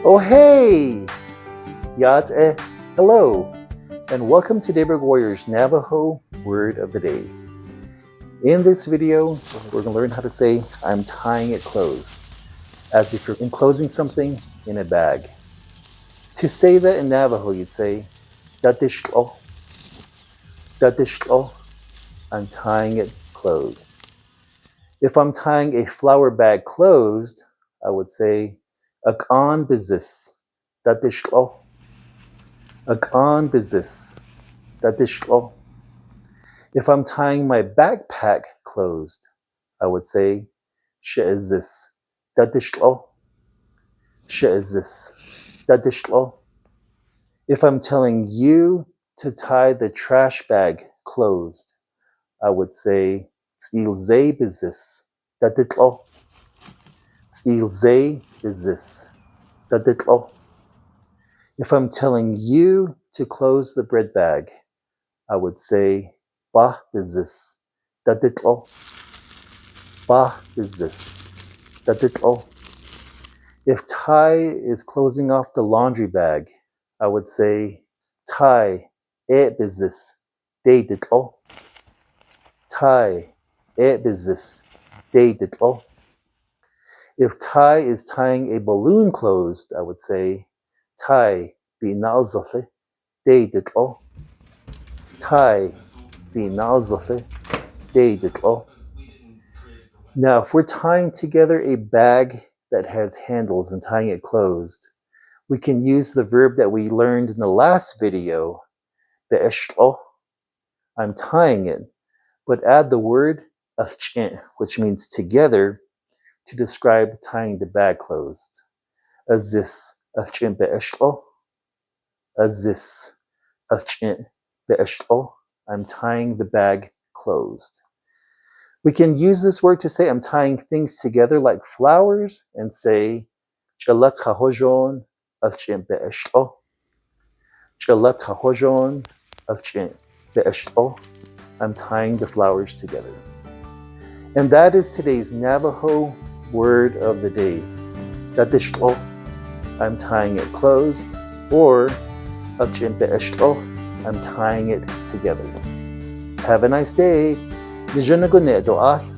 Oh hey! Yate, hello, and welcome to Daybreak Warriors Navajo Word of the Day. In this video, we're going to learn how to say, I'm tying it closed, as if you're enclosing something in a bag. To say that in Navajo, you'd say, Dádíshtł'ó, Dádíshtł'ó, I'm tying it closed. If I'm tying a flour bag closed, I would say, Ak'an bizis, Dádíshtł'ó. Ak'an bizis, Dádíshtł'ó. If I'm tying my backpack closed, I would say, She'ezis, Dádíshtł'ó. She'ezis, Dádíshtł'ó. If I'm telling you to tie the trash bag closed, I would say, Tz'ilzei bizis, Dádíshtł'ó. Tz'ilzei bizis, Dádíshtł'ó. If I'm telling you to close the bread bag, I would say, Bah bizis, Dádíshtł'ó. Bah bizis, Dádíshtł'ó. If Ty is closing off the laundry bag, I would say, Ty bizis, Dádíshtł'ó. Ty bizis, Dádíshtł'ó. If Ty is tying a balloon closed, I would say, Ty binalzofe, Dádíshtł'ó. Ty binalzofe, Dádíshtł'ó. Now, if we're tying together a bag that has handles and tying it closed, we can use the verb that we learned in the last video, be'esht'ó, I'm tying it, but add the word ach'in, which means together, to describe tying the bag closed. Azis ach'in be'esht'ó. Azis ach'in be'esht'ó. I'm tying the bag closed. We can use this word to say I'm tying things together like flowers and say, Ch'alat hahojon ach'in be'esht'ó. Ch'alat hahojon ach'in be'esht'ó. I'm tying the flowers together. And that is today's Navajo Word of the Day. Dádíshtł'ó, I'm tying it closed, or ach'in be'esht'ó, I'm tying it together. Have a nice day. Dijon na gunne do'ath.